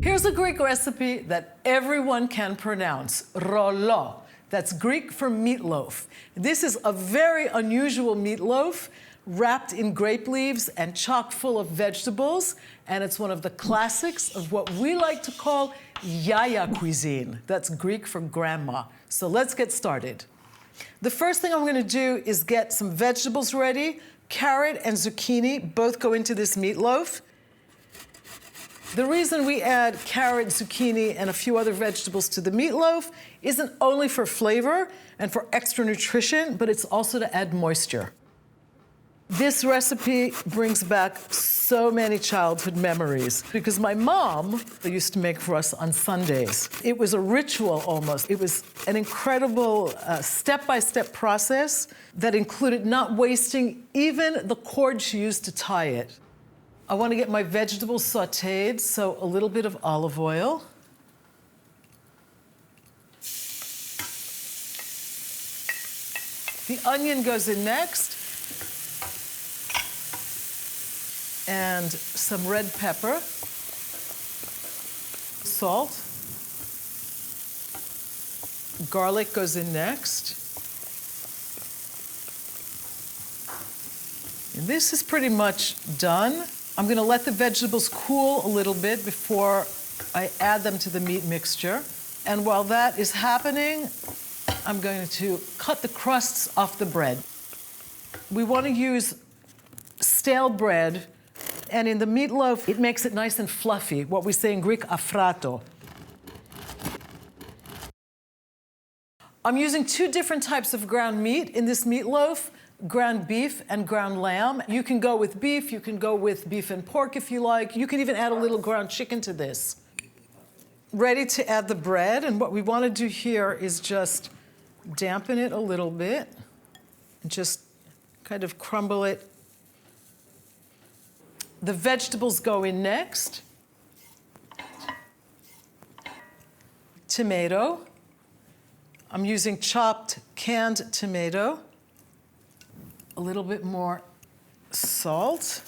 Here's a Greek recipe that everyone can pronounce, rollo. That's Greek for meatloaf. This is a very unusual meatloaf wrapped in grape leaves and chock full of vegetables, and it's one of the classics of what we like to call yaya cuisine. That's Greek for grandma. So let's get started. The first thing I'm gonna do is get some vegetables ready. Carrot and zucchini both go into this meatloaf. The reason we add carrot, zucchini, and a few other vegetables to the meatloaf isn't only for flavor and for extra nutrition, but it's also to add moisture. This recipe brings back so many childhood memories because my mom used to make for us on Sundays. It was a ritual almost. It was an incredible step-by-step process that included not wasting even the cord she used to tie it. I want to get my vegetables sautéed, so a little bit of olive oil. The onion goes in next. And some red pepper, salt. Garlic goes in next. And this is pretty much done. I'm gonna let the vegetables cool a little bit before I add them to the meat mixture. And while that is happening, I'm going to cut the crusts off the bread. We want to use stale bread, and in the meatloaf, it makes it nice and fluffy, what we say in Greek, afrato. I'm using two different types of ground meat in this meatloaf, ground beef and ground lamb. You can go with beef, you can go with beef and pork if you like. You can even add a little ground chicken to this. Ready to add the bread, and what we want to do here is just dampen it a little bit, and just kind of crumble it. The vegetables go in next. Tomato. I'm using chopped canned tomato. A little bit more salt.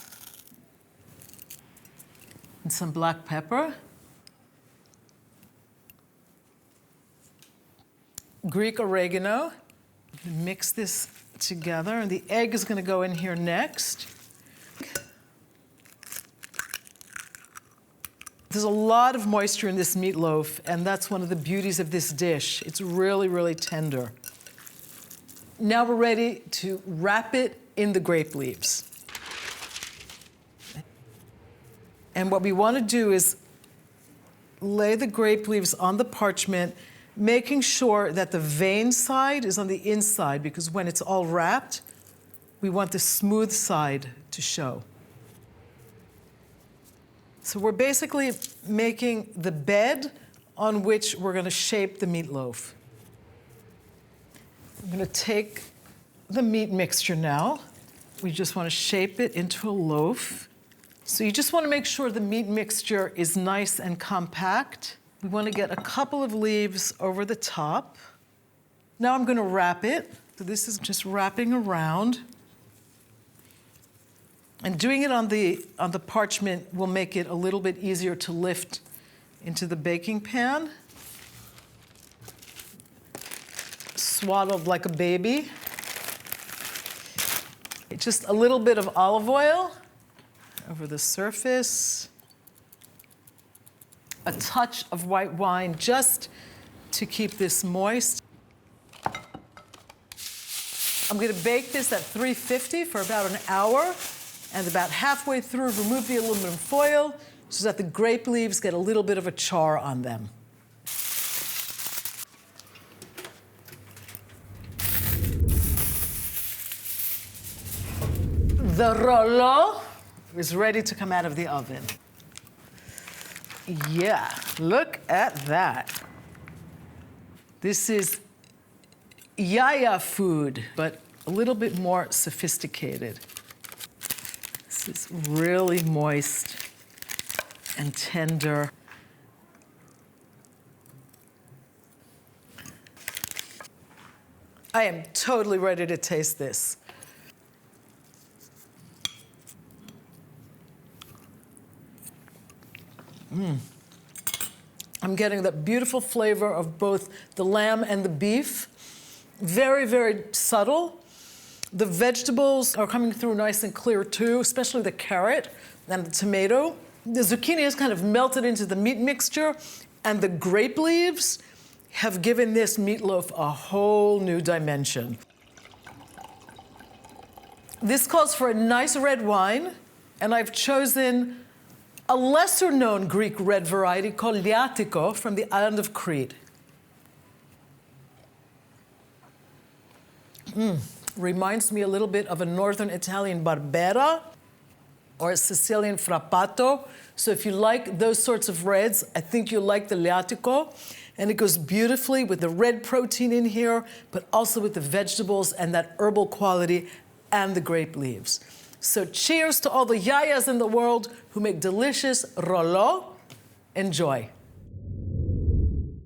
And some black pepper. Greek oregano. Mix this together, and the egg is going to go in here next. There's a lot of moisture in this meatloaf, and that's one of the beauties of this dish. It's really, really tender. Now we're ready to wrap it in the grape leaves. And what we want to do is lay the grape leaves on the parchment, making sure that the vein side is on the inside, because when it's all wrapped, we want the smooth side to show. So we're basically making the bed on which we're going to shape the meatloaf. I'm going to take the meat mixture now. We just want to shape it into a loaf. So you just want to make sure the meat mixture is nice and compact. We want to get a couple of leaves over the top. Now I'm going to wrap it. So this is just wrapping around. And doing it on the parchment will make it a little bit easier to lift into the baking pan. Swaddled like a baby. Just a little bit of olive oil over the surface. A touch of white wine just to keep this moist. I'm going to bake this at 350 for about an hour. And about halfway through, remove the aluminum foil so that the grape leaves get a little bit of a char on them. The rollo is ready to come out of the oven. Yeah, look at that. This is yaya food, but a little bit more sophisticated. This is really moist and tender. I am totally ready to taste this. I'm getting that beautiful flavor of both the lamb and the beef. Very, very subtle. The vegetables are coming through nice and clear too, especially the carrot and the tomato. The zucchini has kind of melted into the meat mixture, and the grape leaves have given this meatloaf a whole new dimension. This calls for a nice red wine, and I've chosen a lesser-known Greek red variety called Liatiko from the island of Crete. Reminds me a little bit of a northern Italian Barbera or a Sicilian Frappato. So if you like those sorts of reds, I think you'll like the Liatiko. And it goes beautifully with the red protein in here, but also with the vegetables and that herbal quality and the grape leaves. So cheers to all the yayas in the world who make delicious rollo. Enjoy.